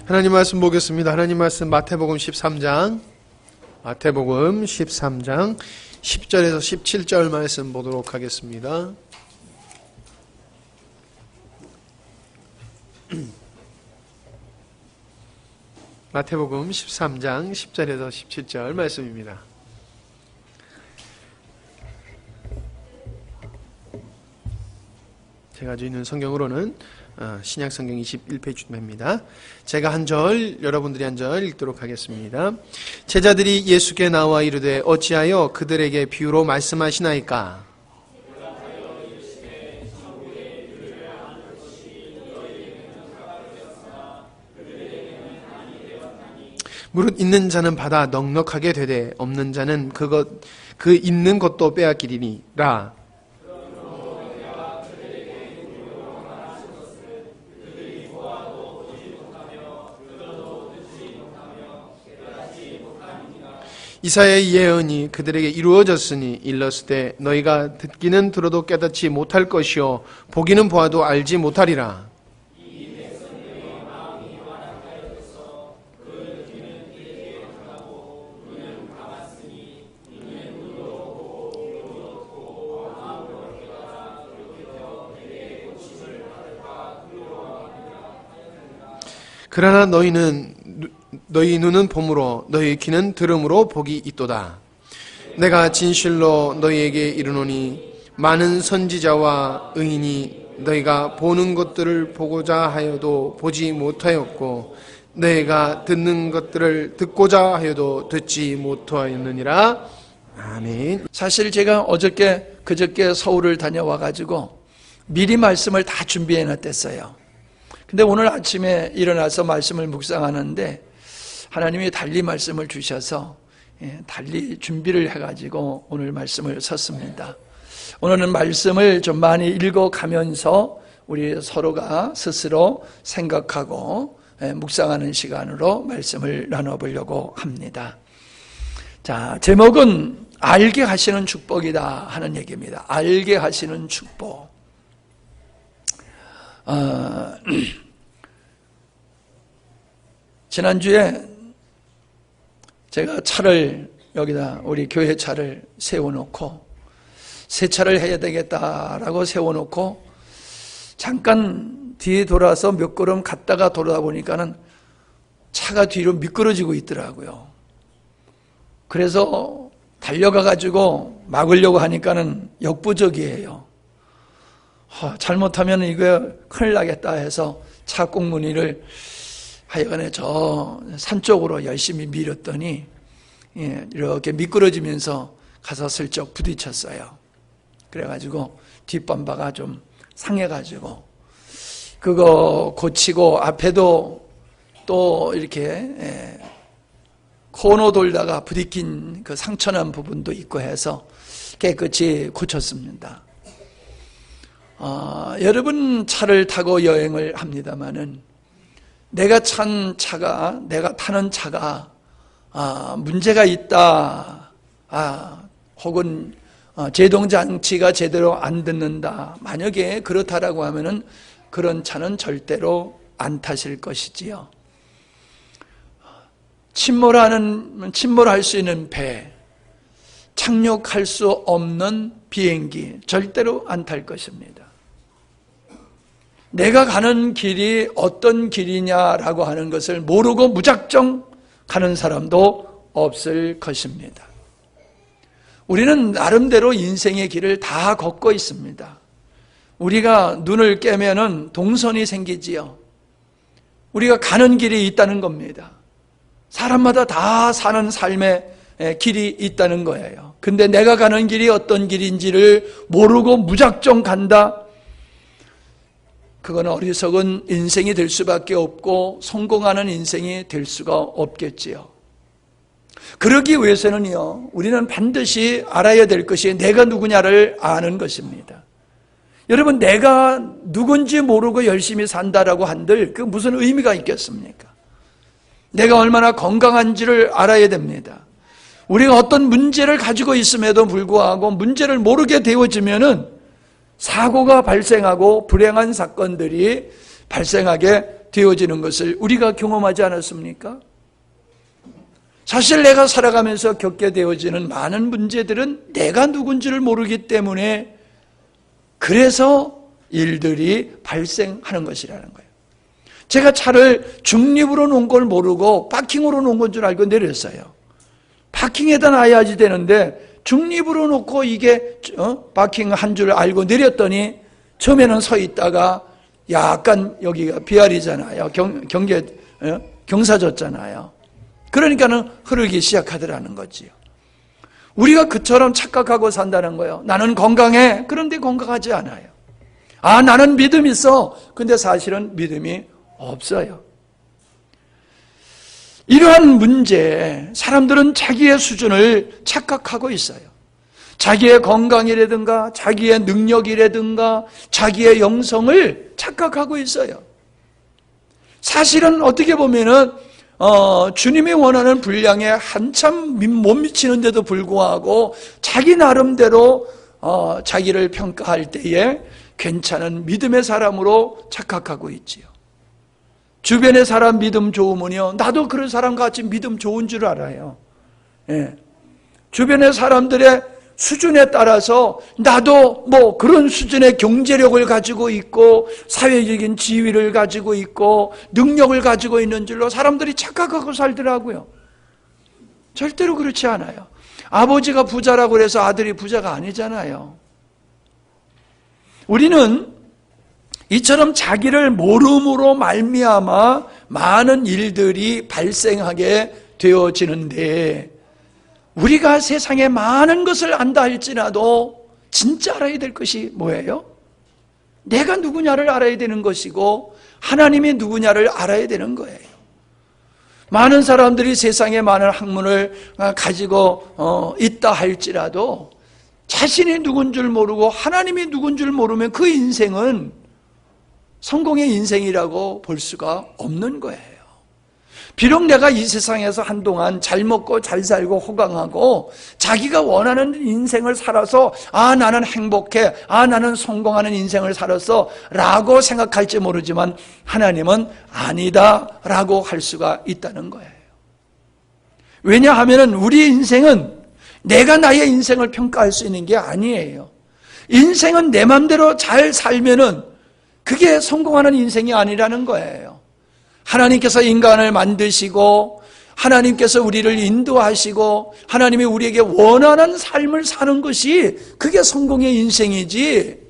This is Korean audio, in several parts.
하나님 말씀 보겠습니다. 하나님 말씀 마태복음 13장 10절에서 17절 말씀 보도록 하겠습니다. 마태복음 13장 10절에서 17절 말씀입니다. 제가 가지고 있는 성경으로는 신약성경 21페이지입니다. 제가 한 절, 여러분들이 한 절 읽도록 하겠습니다. 제자들이 예수께 나와 이르되 어찌하여 그들에게 비유로 말씀하시나이까? 무릇 있는 자는 받아 넉넉하게 되되 없는 자는 그 있는 것도 빼앗기리니라. 이사야의 예언이 그들에게 이루어졌으니 일렀으되 너희가 듣기는 들어도 깨닫지 못할 것이요 보기는 보아도 알지 못하리라. 그러나 너희 눈은 봄으로 너희 귀는 들음으로 복이 있도다. 내가 진실로 너희에게 이르노니 많은 선지자와 의인이 너희가 보는 것들을 보고자 하여도 보지 못하였고 너희가 듣는 것들을 듣고자 하여도 듣지 못하였느니라. 아멘. 사실 제가 그저께 서울을 다녀와가지고 미리 말씀을 다 준비해 놨댔어요. 근데 오늘 아침에 일어나서 말씀을 묵상하는데 하나님이 달리 말씀을 주셔서 달리 준비를 해가지고 오늘 말씀을 섰습니다. 오늘은 말씀을 좀 많이 읽어가면서 우리 서로가 스스로 생각하고 묵상하는 시간으로 말씀을 나눠보려고 합니다. 자, 제목은 알게 하시는 축복이다 하는 얘기입니다. 알게 하시는 축복. 지난주에 제가 차를 여기다 우리 교회 차를 세워놓고 세차를 해야 되겠다라고 세워놓고 잠깐 뒤에 돌아서 몇 걸음 갔다가 돌아다 보니까는 차가 뒤로 미끄러지고 있더라고요. 그래서 달려가가지고 막으려고 하니까는 역부족이에요. 잘못하면 이거 큰일 나겠다 해서 차 꽁무니를 하여간에 저 산 쪽으로 열심히 밀었더니 이렇게 미끄러지면서 가서 슬쩍 부딪혔어요. 그래가지고 뒷범바가 좀 상해가지고 그거 고치고 앞에도 또 이렇게 코너 돌다가 부딪힌 그 상처난 부분도 있고 해서 깨끗이 고쳤습니다. 여러분 차를 타고 여행을 합니다마는 내가 타는 차가 문제가 있다, 혹은 제동장치가 제대로 안 듣는다, 만약에 그렇다라고 하면은 그런 차는 절대로 안 타실 것이지요. 침몰할 수 있는 배, 착륙할 수 없는 비행기 절대로 안 탈 것입니다. 내가 가는 길이 어떤 길이냐라고 하는 것을 모르고 무작정 가는 사람도 없을 것입니다. 우리는 나름대로 인생의 길을 다 걷고 있습니다. 우리가 눈을 깨면은 동선이 생기지요. 우리가 가는 길이 있다는 겁니다. 사람마다 다 사는 삶의 길이 있다는 거예요. 근데 내가 가는 길이 어떤 길인지를 모르고 무작정 간다? 그건 어리석은 인생이 될 수밖에 없고 성공하는 인생이 될 수가 없겠지요. 그러기 위해서는요, 우리는 반드시 알아야 될 것이 내가 누구냐를 아는 것입니다. 여러분, 내가 누군지 모르고 열심히 산다라고 한들 그 무슨 의미가 있겠습니까? 내가 얼마나 건강한지를 알아야 됩니다. 우리가 어떤 문제를 가지고 있음에도 불구하고 문제를 모르게 되어지면은 사고가 발생하고 불행한 사건들이 발생하게 되어지는 것을 우리가 경험하지 않았습니까? 사실 내가 살아가면서 겪게 되어지는 많은 문제들은 내가 누군지를 모르기 때문에 그래서 일들이 발생하는 것이라는 거예요. 제가 차를 중립으로 놓은 걸 모르고 파킹으로 놓은 건 줄 알고 내렸어요. 파킹에다 놔야지 되는데 중립으로 놓고 이게 파킹한 줄 알고 내렸더니 처음에는 서 있다가 약간 여기가 비아리잖아요. 경사졌잖아요. 그러니까는 흐르기 시작하더라는 거지요. 우리가 그처럼 착각하고 산다는 거예요. 나는 건강해. 그런데 건강하지 않아요. 아, 나는 믿음 있어. 근데 사실은 믿음이 없어요. 이러한 문제에 사람들은 자기의 수준을 착각하고 있어요. 자기의 건강이라든가 자기의 능력이라든가 자기의 영성을 착각하고 있어요. 사실은 어떻게 보면은 주님이 원하는 분량에 한참 못 미치는데도 불구하고 자기 나름대로 자기를 평가할 때에 괜찮은 믿음의 사람으로 착각하고 있지요. 주변의 사람 믿음 좋으면요, 나도 그런 사람 같이 믿음 좋은 줄 알아요. 예. 주변의 사람들의 수준에 따라서 나도 뭐 그런 수준의 경제력을 가지고 있고 사회적인 지위를 가지고 있고 능력을 가지고 있는 줄로 사람들이 착각하고 살더라고요. 절대로 그렇지 않아요. 아버지가 부자라고 해서 아들이 부자가 아니잖아요. 우리는 이처럼 자기를 모름으로 말미암아 많은 일들이 발생하게 되어지는데 우리가 세상에 많은 것을 안다 할지라도 진짜 알아야 될 것이 뭐예요? 내가 누구냐를 알아야 되는 것이고 하나님이 누구냐를 알아야 되는 거예요. 많은 사람들이 세상에 많은 학문을 가지고 있다 할지라도 자신이 누군 줄 모르고 하나님이 누군 줄 모르면 그 인생은 성공의 인생이라고 볼 수가 없는 거예요. 비록 내가 이 세상에서 한동안 잘 먹고 잘 살고 호강하고 자기가 원하는 인생을 살아서 아 나는 행복해, 아 나는 성공하는 인생을 살았어 라고 생각할지 모르지만 하나님은 아니다 라고 할 수가 있다는 거예요. 왜냐하면 우리 인생은 내가 나의 인생을 평가할 수 있는 게 아니에요. 인생은 내 맘대로 잘 살면은 그게 성공하는 인생이 아니라는 거예요. 하나님께서 인간을 만드시고 하나님께서 우리를 인도하시고 하나님이 우리에게 원하는 삶을 사는 것이 그게 성공의 인생이지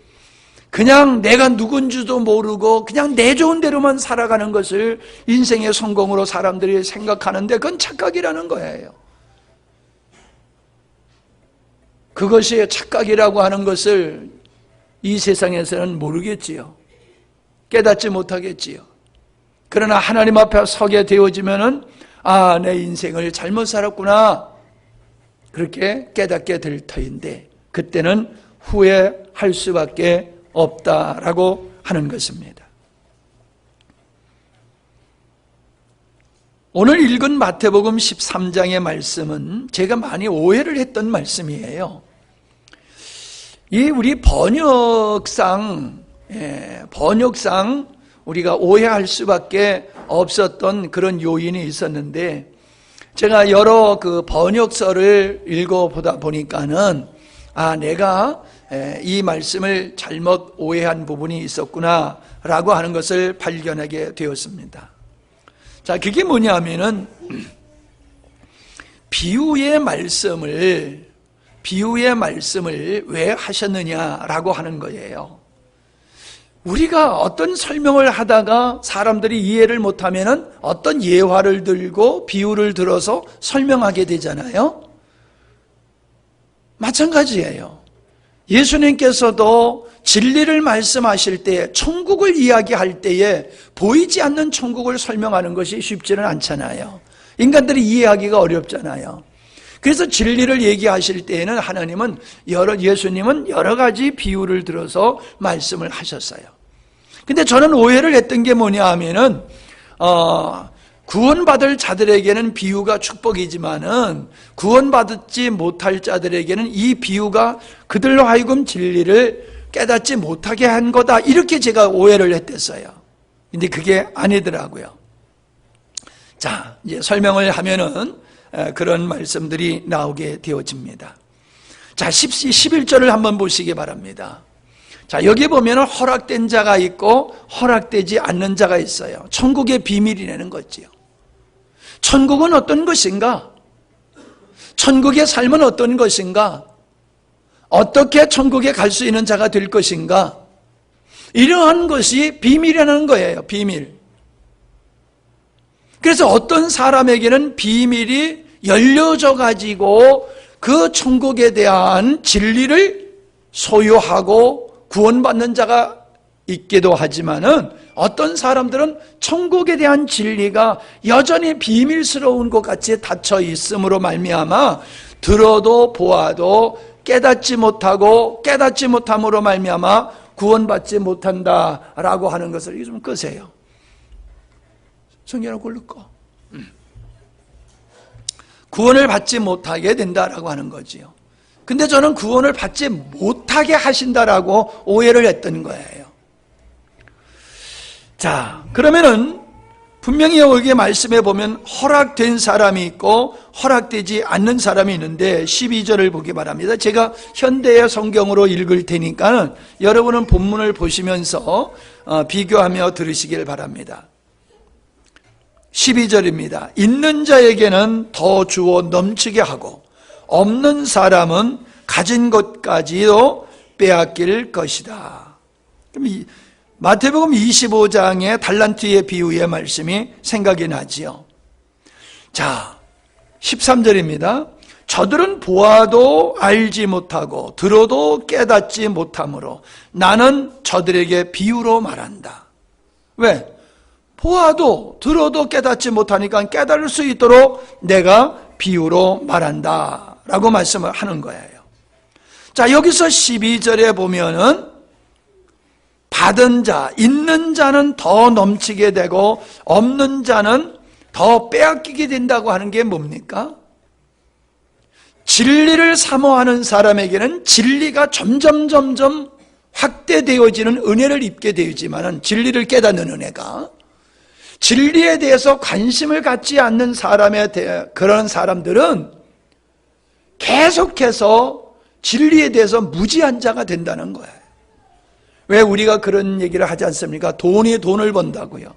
그냥 내가 누군지도 모르고 그냥 내 좋은 대로만 살아가는 것을 인생의 성공으로 사람들이 생각하는데 그건 착각이라는 거예요. 그것이 착각이라고 하는 것을 이 세상에서는 모르겠지요. 깨닫지 못하겠지요. 그러나 하나님 앞에 서게 되어지면은 아, 내 인생을 잘못 살았구나. 그렇게 깨닫게 될 터인데 그때는 후회할 수밖에 없다라고 하는 것입니다. 오늘 읽은 마태복음 13장의 말씀은 제가 많이 오해를 했던 말씀이에요. 이 우리 번역상 우리가 오해할 수밖에 없었던 그런 요인이 있었는데 제가 여러 그 번역서를 읽어보다 보니까는 아, 내가 이 말씀을 잘못 오해한 부분이 있었구나 라고 하는 것을 발견하게 되었습니다. 자, 그게 뭐냐면은 비유의 말씀을 왜 하셨느냐라고 하는 거예요. 우리가 어떤 설명을 하다가 사람들이 이해를 못하면은 어떤 예화를 들고 비유를 들어서 설명하게 되잖아요. 마찬가지예요. 예수님께서도 진리를 말씀하실 때 천국을 이야기할 때에 보이지 않는 천국을 설명하는 것이 쉽지는 않잖아요. 인간들이 이해하기가 어렵잖아요. 그래서 진리를 얘기하실 때에는 예수님은 여러 가지 비유를 들어서 말씀을 하셨어요. 근데 저는 오해를 했던 게 뭐냐 하면은 구원받을 자들에게는 비유가 축복이지만은 구원받지 못할 자들에게는 이 비유가 그들로 하여금 진리를 깨닫지 못하게 한 거다. 이렇게 제가 오해를 했댔어요. 근데 그게 아니더라고요. 자, 이제 설명을 하면은 그런 말씀들이 나오게 되어집니다. 자, 11절을 한번 보시기 바랍니다. 자, 여기 보면 허락된 자가 있고 허락되지 않는 자가 있어요. 천국의 비밀이라는 거지요. 천국은 어떤 것인가? 천국의 삶은 어떤 것인가? 어떻게 천국에 갈 수 있는 자가 될 것인가? 이러한 것이 비밀이라는 거예요. 비밀. 그래서 어떤 사람에게는 비밀이 열려져 가지고 그 천국에 대한 진리를 소유하고 구원받는 자가 있기도 하지만은 어떤 사람들은 천국에 대한 진리가 여전히 비밀스러운 것 같이 닫혀 있음으로 말미암아 들어도 보아도 깨닫지 못함으로 말미암아 구원받지 못한다라고 하는 것을 좀 끄세요. 성경을 골로 꺼. 구원을 받지 못하게 된다라고 하는 거지요. 근데 저는 구원을 받지 못하게 하신다라고 오해를 했던 거예요. 자, 그러면은 분명히 여기 말씀해 보면 허락된 사람이 있고 허락되지 않는 사람이 있는데 12절을 보기 바랍니다. 제가 현대의 성경으로 읽을 테니까 여러분은 본문을 보시면서 비교하며 들으시길 바랍니다. 12절입니다. 있는 자에게는 더 주어 넘치게 하고 없는 사람은 가진 것까지도 빼앗길 것이다. 그럼 마태복음 25장의 달란트의 비유의 말씀이 생각이 나지요. 자, 13절입니다. 저들은 보아도 알지 못하고 들어도 깨닫지 못하므로 나는 저들에게 비유로 말한다. 왜? 보아도 들어도 깨닫지 못하니까 깨달을 수 있도록 내가 비유로 말한다 라고 말씀을 하는 거예요. 자, 여기서 12절에 보면은 받은 자, 있는 자는 더 넘치게 되고 없는 자는 더 빼앗기게 된다고 하는 게 뭡니까? 진리를 사모하는 사람에게는 진리가 점점 확대되어지는 은혜를 입게 되지만은 진리를 깨닫는 은혜가 진리에 대해서 관심을 갖지 않는 그런 사람들은 계속해서 진리에 대해서 무지한 자가 된다는 거예요. 왜 우리가 그런 얘기를 하지 않습니까? 돈이 돈을 번다고요.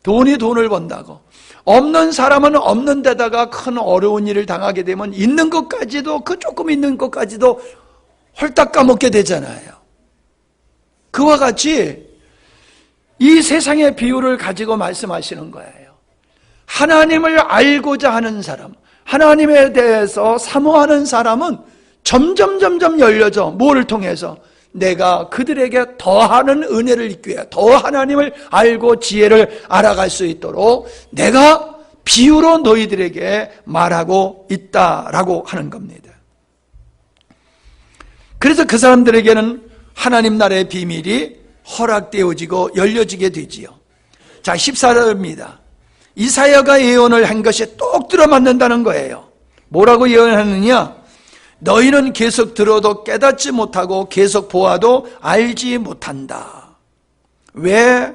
돈이 돈을 번다고. 없는 사람은 없는 데다가 큰 어려운 일을 당하게 되면 있는 것까지도, 그 조금 있는 것까지도 홀딱 까먹게 되잖아요. 그와 같이 이 세상의 비유를 가지고 말씀하시는 거예요. 하나님을 알고자 하는 사람, 하나님에 대해서 사모하는 사람은 점점 열려져. 뭐를 통해서? 내가 그들에게 더하는 은혜를 입기 위해 더 하나님을 알고 지혜를 알아갈 수 있도록 내가 비유로 너희들에게 말하고 있다라고 하는 겁니다. 그래서 그 사람들에게는 하나님 나라의 비밀이 허락되어지고 열려지게 되지요. 자, 14절입니다. 이사야가 예언을 한 것이 똑 들어맞는다는 거예요. 뭐라고 예언하느냐? 너희는 계속 들어도 깨닫지 못하고 계속 보아도 알지 못한다. 왜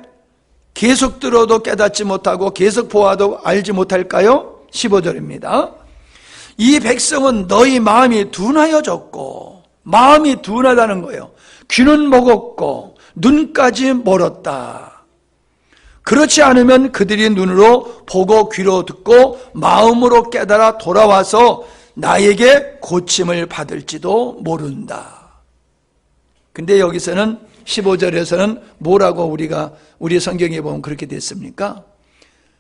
계속 들어도 깨닫지 못하고 계속 보아도 알지 못할까요? 15절입니다. 이 백성은 너희 마음이 둔하여졌고, 마음이 둔하다는 거예요. 귀는 먹었고 눈까지 멀었다. 그렇지 않으면 그들이 눈으로 보고 귀로 듣고 마음으로 깨달아 돌아와서 나에게 고침을 받을지도 모른다. 근데 여기서는 15절에서는 뭐라고 우리 성경에 보면 그렇게 됐습니까?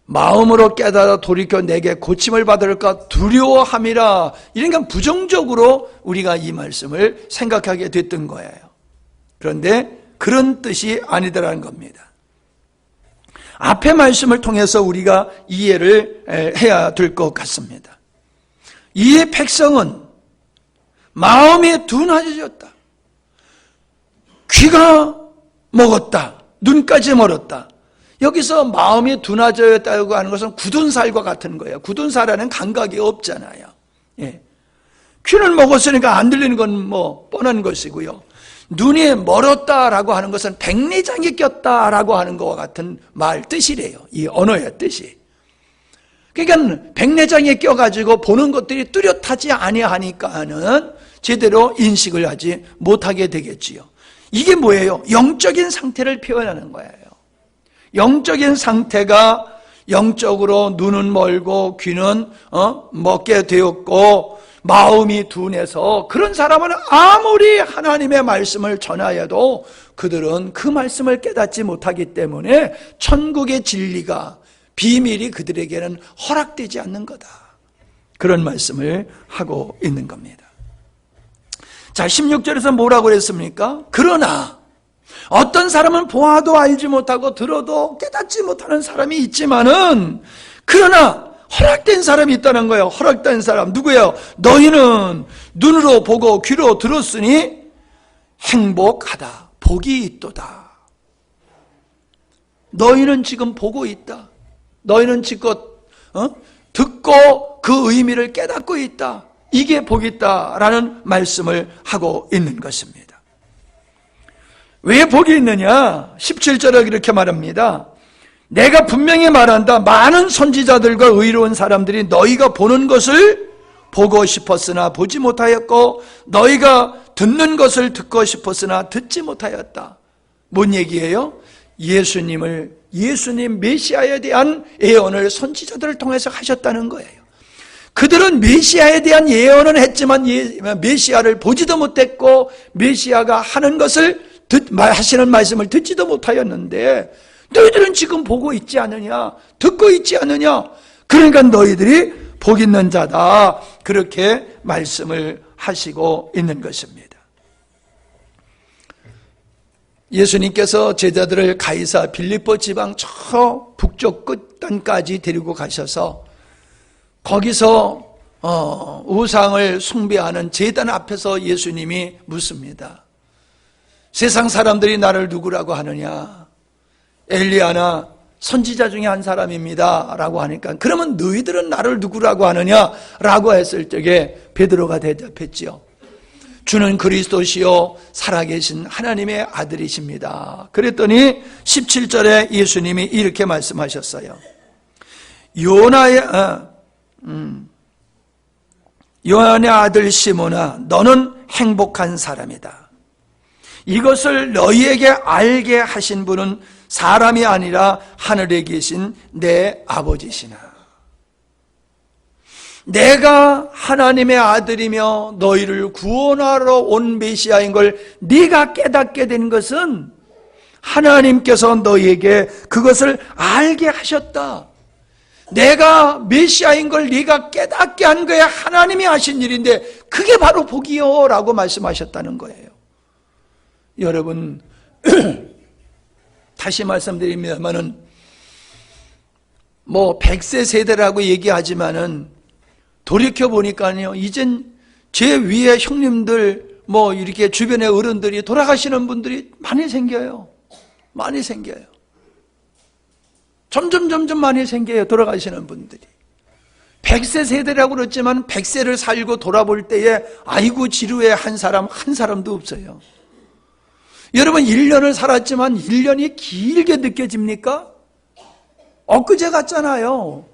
마음으로 깨달아 돌이켜 내게 고침을 받을까 두려워함이라. 이러니까 부정적으로 우리가 이 말씀을 생각하게 됐던 거예요. 그런데 그런 뜻이 아니더라는 겁니다. 앞의 말씀을 통해서 우리가 이해를 해야 될 것 같습니다. 이 백성은 마음이 둔해졌다. 귀가 먹었다. 눈까지 멀었다. 여기서 마음이 둔해졌다고 하는 것은 굳은 살과 같은 거예요. 굳은 살에는 감각이 없잖아요. 예. 귀는 먹었으니까 안 들리는 건 뭐 뻔한 것이고요. 눈이 멀었다라고 하는 것은 백내장이 꼈다라고 하는 것과 같은 말 뜻이래요. 이 언어의 뜻이. 그러니까 백내장에 껴가지고 보는 것들이 뚜렷하지 아니하니까는 제대로 인식을 하지 못하게 되겠지요. 이게 뭐예요? 영적인 상태를 표현하는 거예요. 영적인 상태가 영적으로 눈은 멀고 귀는 먹게 되었고 마음이 둔해서 그런 사람은 아무리 하나님의 말씀을 전하여도 그들은 그 말씀을 깨닫지 못하기 때문에 천국의 진리가 비밀이 그들에게는 허락되지 않는 거다. 그런 말씀을 하고 있는 겁니다. 자, 16절에서 뭐라고 그랬습니까? 그러나 어떤 사람은 보아도 알지 못하고 들어도 깨닫지 못하는 사람이 있지만은 그러나 허락된 사람이 있다는 거예요. 허락된 사람 누구예요? 너희는 눈으로 보고 귀로 들었으니 행복하다. 복이 있도다. 너희는 지금 보고 있다. 너희는 지금 듣고 그 의미를 깨닫고 있다. 이게 복이 있다라는 말씀을 하고 있는 것입니다. 왜 복이 있느냐? 17절에 이렇게 말합니다. 내가 분명히 말한다. 많은 선지자들과 의로운 사람들이 너희가 보는 것을 보고 싶었으나 보지 못하였고 너희가 듣는 것을 듣고 싶었으나 듣지 못하였다. 뭔 얘기예요? 예수님 메시아에 대한 예언을 선지자들을 통해서 하셨다는 거예요. 그들은 메시아에 대한 예언은 했지만 메시아를 보지도 못했고 메시아가 하는 것을 하시는 말씀을 듣지도 못하였는데 너희들은 지금 보고 있지 않느냐? 듣고 있지 않느냐? 그러니까 너희들이 복 있는 자다. 그렇게 말씀을 하시고 있는 것입니다. 예수님께서 제자들을 가이사 빌립보 지방 저 북쪽 끝단까지 데리고 가셔서 거기서 우상을 숭배하는 제단 앞에서 예수님이 묻습니다. 세상 사람들이 나를 누구라고 하느냐? 엘리야나 선지자 중에 한 사람입니다 라고 하니까 그러면 너희들은 나를 누구라고 하느냐? 라고 했을 적에 베드로가 대답했지요. 주는 그리스도시요 살아계신 하나님의 아들이십니다. 그랬더니 17절에 예수님이 이렇게 말씀하셨어요. 요한의 아들 시몬아, 너는 행복한 사람이다. 이것을 너희에게 알게 하신 분은 사람이 아니라 하늘에 계신 내 아버지시나. 내가 하나님의 아들이며 너희를 구원하러 온 메시아인 걸 네가 깨닫게 된 것은 하나님께서 너희에게 그것을 알게 하셨다. 내가 메시아인 걸 네가 깨닫게 한 거야. 하나님이 하신 일인데 그게 바로 복이요 라고 말씀하셨다는 거예요. 여러분 다시 말씀드리면은 100세 세대라고 얘기하지만은 돌이켜보니까요, 이젠 제 위에 형님들, 이렇게 주변의 어른들이 돌아가시는 분들이 많이 생겨요. 많이 생겨요. 점점 많이 생겨요, 돌아가시는 분들이. 100세 세대라고 그랬지만 100세를 살고 돌아볼 때에 아이고 지루해 한 사람도 없어요. 여러분 1년을 살았지만 1년이 길게 느껴집니까? 엊그제 같잖아요.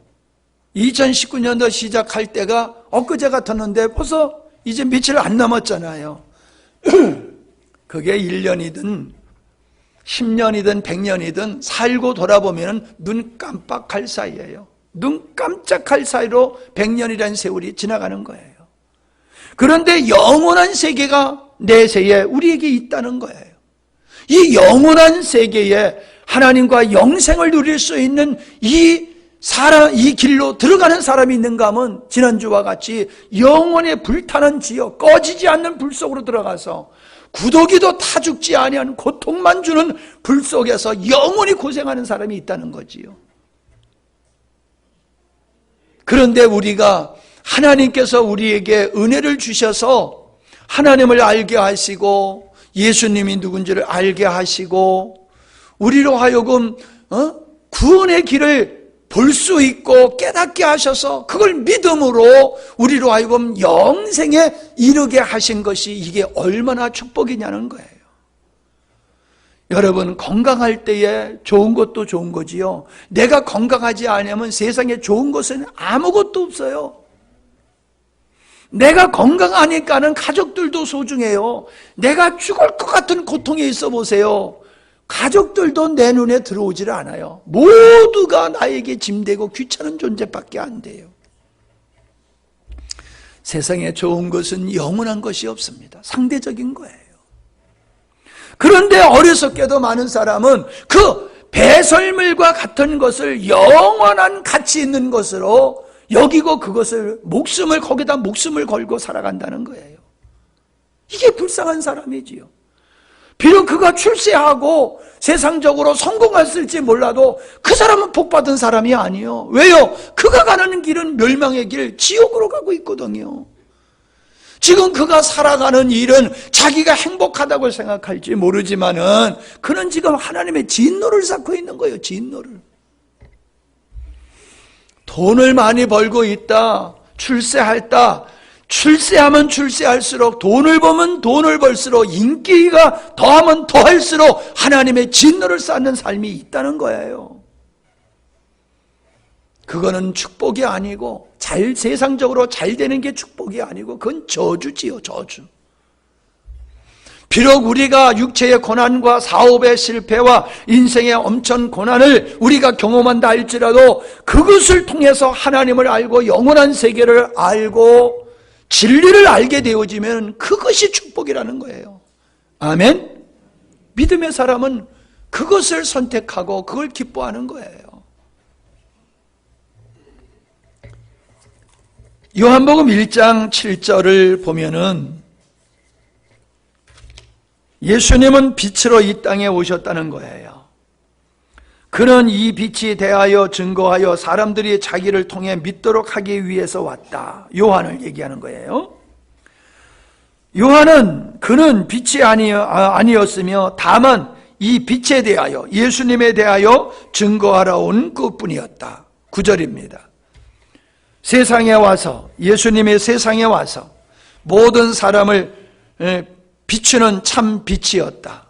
2019년도 시작할 때가 엊그제 같았는데 벌써 이제 며칠 안 남았잖아요. 그게 1년이든 10년이든 100년이든 살고 돌아보면 눈 깜빡할 사이예요. 눈 깜짝할 사이로 100년이라는 세월이 지나가는 거예요. 그런데 영원한 세계가 내세에 우리에게 있다는 거예요. 이 영원한 세계에 하나님과 영생을 누릴 수 있는 이 길로 들어가는 사람이 있는가 하면 지난주와 같이 영원히 불타는 지역, 꺼지지 않는 불 속으로 들어가서 구더기도 타 죽지 아니하는 고통만 주는 불 속에서 영원히 고생하는 사람이 있다는 거지요. 그런데 우리가 하나님께서 우리에게 은혜를 주셔서 하나님을 알게 하시고 예수님이 누군지를 알게 하시고 우리로 하여금 구원의 길을 볼 수 있고 깨닫게 하셔서 그걸 믿음으로 우리로 하여금 영생에 이르게 하신 것이 이게 얼마나 축복이냐는 거예요. 여러분, 건강할 때에 좋은 것도 좋은 거지요. 내가 건강하지 않으면 세상에 좋은 것은 아무것도 없어요. 내가 건강하니까는 가족들도 소중해요. 내가 죽을 것 같은 고통에 있어 보세요. 가족들도 내 눈에 들어오지를 않아요. 모두가 나에게 짐되고 귀찮은 존재밖에 안 돼요. 세상에 좋은 것은 영원한 것이 없습니다. 상대적인 거예요. 그런데 어리석게도 많은 사람은 그 배설물과 같은 것을 영원한 가치 있는 것으로 여기고 그것을 거기다 목숨을 걸고 살아간다는 거예요. 이게 불쌍한 사람이지요. 비록 그가 출세하고 세상적으로 성공했을지 몰라도 그 사람은 복받은 사람이 아니에요. 왜요? 그가 가는 길은 멸망의 길, 지옥으로 가고 있거든요. 지금 그가 살아가는 일은 자기가 행복하다고 생각할지 모르지만은 그는 지금 하나님의 진노를 쌓고 있는 거예요. 진노를. 돈을 많이 벌고 있다, 출세했다, 출세하면 출세할수록, 돈을 보면 돈을 벌수록, 인기가 더하면 더할수록 하나님의 진노를 쌓는 삶이 있다는 거예요. 그거는 축복이 아니고, 세상적으로 잘 되는 게 축복이 아니고 그건 저주지요. 저주. 비록 우리가 육체의 고난과 사업의 실패와 인생의 엄청 고난을 우리가 경험한다 할지라도 그것을 통해서 하나님을 알고 영원한 세계를 알고 진리를 알게 되어지면 그것이 축복이라는 거예요. 아멘? 믿음의 사람은 그것을 선택하고 그걸 기뻐하는 거예요. 요한복음 1장 7절을 보면은 예수님은 빛으로 이 땅에 오셨다는 거예요. 그는 이 빛이 대하여 증거하여 사람들이 자기를 통해 믿도록 하기 위해서 왔다. 요한을 얘기하는 거예요. 요한은 그는 빛이 아니었으며 다만 이 빛에 대하여, 예수님에 대하여 증거하러 온 그뿐이었다. 9절입니다. 세상에 와서, 예수님이 세상에 와서 모든 사람을 비추는 참 빛이었다.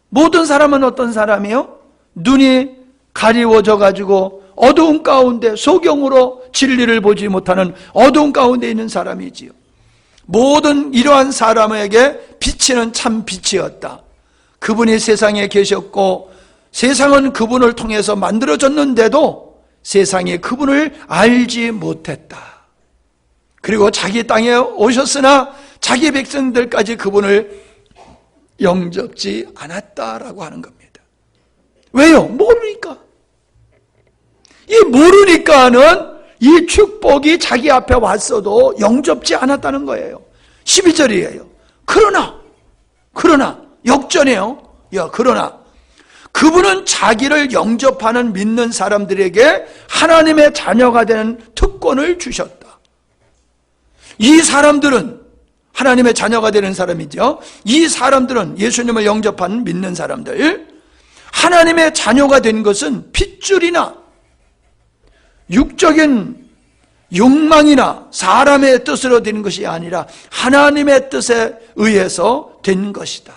모든 사람은 어떤 사람이요? 눈이 가리워져 가지고 어두운 가운데 소경으로 진리를 보지 못하는 어두운 가운데 있는 사람이지요. 모든 이러한 사람에게 비치는 참 빛이었다. 그분이 세상에 계셨고 세상은 그분을 통해서 만들어졌는데도 세상이 그분을 알지 못했다. 그리고 자기 땅에 오셨으나 자기 백성들까지 그분을 영접지 않았다라고 하는 겁니다. 왜요? 모르니까. 이 모르니까는 이 축복이 자기 앞에 왔어도 영접지 않았다는 거예요. 12절이에요. 그러나 역전해요. 그러나 그분은 자기를 영접하는 믿는 사람들에게 하나님의 자녀가 되는 특권을 주셨다. 이 사람들은 하나님의 자녀가 되는 사람이죠. 이 사람들은 예수님을 영접하는 믿는 사람들, 하나님의 자녀가 된 것은 핏줄이나 육적인 욕망이나 사람의 뜻으로 된 것이 아니라 하나님의 뜻에 의해서 된 것이다.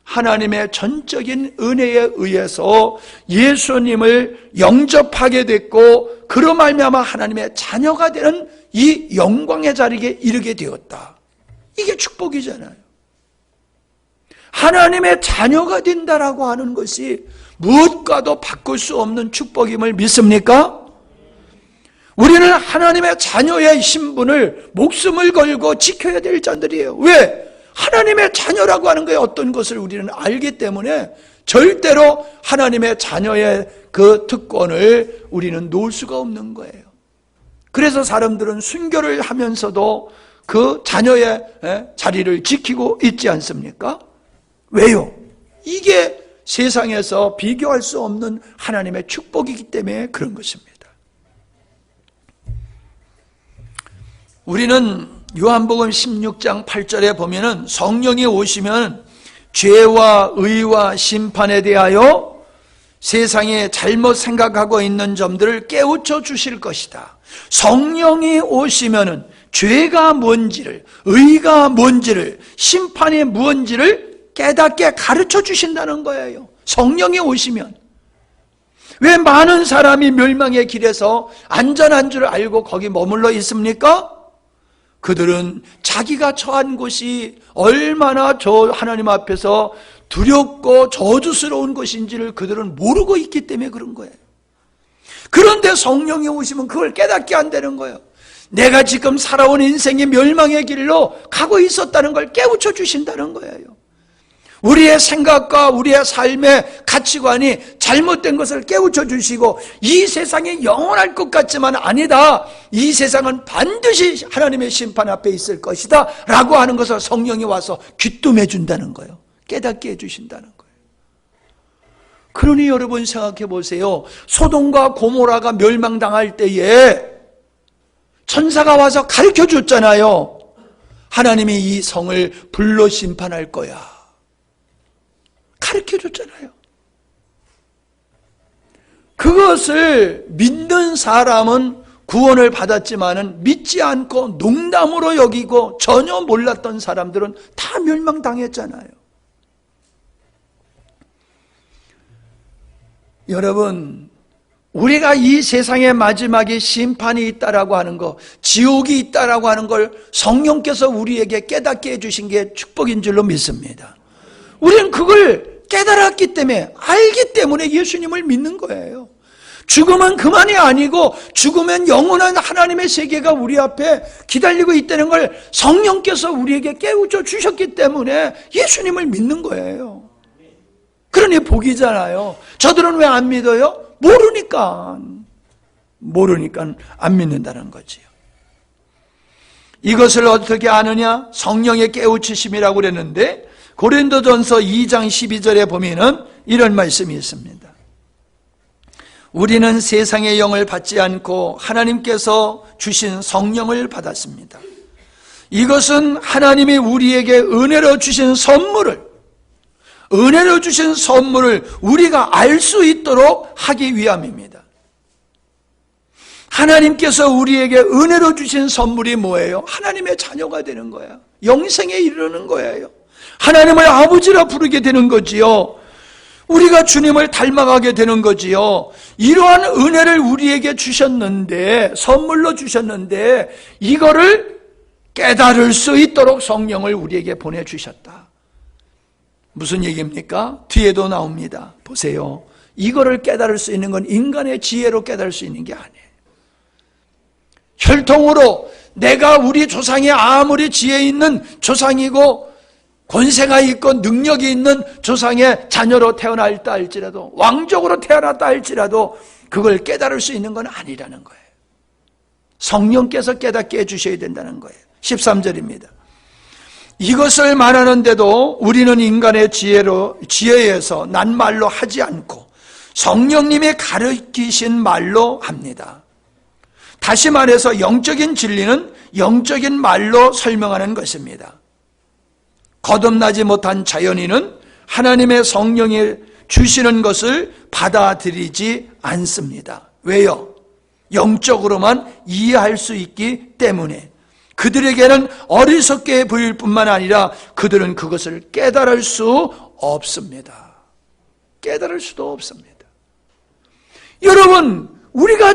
하나님의 전적인 은혜에 의해서 예수님을 영접하게 됐고 그로 말미암아 하나님의 자녀가 되는 이 영광의 자리에 이르게 되었다. 이게 축복이잖아요. 하나님의 자녀가 된다라고 하는 것이 무엇과도 바꿀 수 없는 축복임을 믿습니까? 우리는 하나님의 자녀의 신분을 목숨을 걸고 지켜야 될 자들이에요. 왜? 하나님의 자녀라고 하는 거에 어떤 것을 우리는 알기 때문에 절대로 하나님의 자녀의 그 특권을 우리는 놓을 수가 없는 거예요. 그래서 사람들은 순교를 하면서도 그 자녀의 자리를 지키고 있지 않습니까? 왜요? 이게 세상에서 비교할 수 없는 하나님의 축복이기 때문에 그런 것입니다. 우리는 요한복음 16장 8절에 보면은 성령이 오시면 죄와 의와 심판에 대하여 세상에 잘못 생각하고 있는 점들을 깨우쳐 주실 것이다. 성령이 오시면은 죄가 뭔지를, 의가 뭔지를, 심판이 무엇인지를 깨닫게 가르쳐 주신다는 거예요. 성령이 오시면. 왜 많은 사람이 멸망의 길에서 안전한 줄 알고 거기 머물러 있습니까? 그들은 자기가 처한 곳이 얼마나 저 하나님 앞에서 두렵고 저주스러운 것인지를 그들은 모르고 있기 때문에 그런 거예요. 그런데 성령이 오시면 그걸 깨닫게 안 되는 거예요. 내가 지금 살아온 인생의 멸망의 길로 가고 있었다는 걸 깨우쳐 주신다는 거예요. 우리의 생각과 우리의 삶의 가치관이 잘못된 것을 깨우쳐 주시고 이 세상이 영원할 것 같지만 아니다. 이 세상은 반드시 하나님의 심판 앞에 있을 것이다 라고 하는 것을 성령이 와서 귀뜸해 준다는 거예요. 깨닫게 해주신다는 거예요. 그러니 여러분 생각해 보세요. 소돔과 고모라가 멸망당할 때에 천사가 와서 가르쳐 줬잖아요. 하나님이 이 성을 불로 심판할 거야. 가르쳐 줬잖아요. 그것을 믿는 사람은 구원을 받았지만은 믿지 않고 농담으로 여기고 전혀 몰랐던 사람들은 다 멸망당했잖아요. 여러분, 우리가 이 세상의 마지막에 심판이 있다라고 하는 거, 지옥이 있다라고 하는 걸 성령께서 우리에게 깨닫게 해주신 게 축복인 줄로 믿습니다. 우리는 그걸 깨달았기 때문에, 알기 때문에 예수님을 믿는 거예요. 죽으면 그만이 아니고 죽으면 영원한 하나님의 세계가 우리 앞에 기다리고 있다는 걸 성령께서 우리에게 깨우쳐 주셨기 때문에 예수님을 믿는 거예요. 그러니 복이잖아요. 저들은 왜 안 믿어요? 모르니까 안 믿는다는 거지요. 이것을 어떻게 아느냐? 성령의 깨우치심이라고 그랬는데 고린도전서 2장 12절에 보면은 이런 말씀이 있습니다. 우리는 세상의 영을 받지 않고 하나님께서 주신 성령을 받았습니다. 이것은 하나님이 우리에게 은혜로 주신 선물을 우리가 알 수 있도록 하기 위함입니다. 하나님께서 우리에게 은혜로 주신 선물이 뭐예요? 하나님의 자녀가 되는 거예요. 영생에 이르는 거예요. 하나님을 아버지라 부르게 되는 거지요. 우리가 주님을 닮아가게 되는 거지요. 이러한 은혜를 우리에게 주셨는데, 선물로 주셨는데 이거를 깨달을 수 있도록 성령을 우리에게 보내주셨다. 무슨 얘기입니까? 뒤에도 나옵니다. 보세요. 이거를 깨달을 수 있는 건 인간의 지혜로 깨달을 수 있는 게 아니에요. 혈통으로 내가 우리 조상이 아무리 지혜 있는 조상이고 권세가 있고 능력이 있는 조상의 자녀로 태어났다 할지라도, 왕족으로 태어났다 할지라도 그걸 깨달을 수 있는 건 아니라는 거예요. 성령께서 깨닫게 해주셔야 된다는 거예요. 13절입니다. 이것을 말하는데도 우리는 인간의 지혜에서 난 말로 하지 않고 성령님이 가르치신 말로 합니다. 다시 말해서 영적인 진리는 영적인 말로 설명하는 것입니다. 거듭나지 못한 자연인은 하나님의 성령이 주시는 것을 받아들이지 않습니다. 왜요? 영적으로만 이해할 수 있기 때문에. 그들에게는 어리석게 보일 뿐만 아니라 그들은 그것을 깨달을 수 없습니다. 깨달을 수도 없습니다. 여러분, 우리가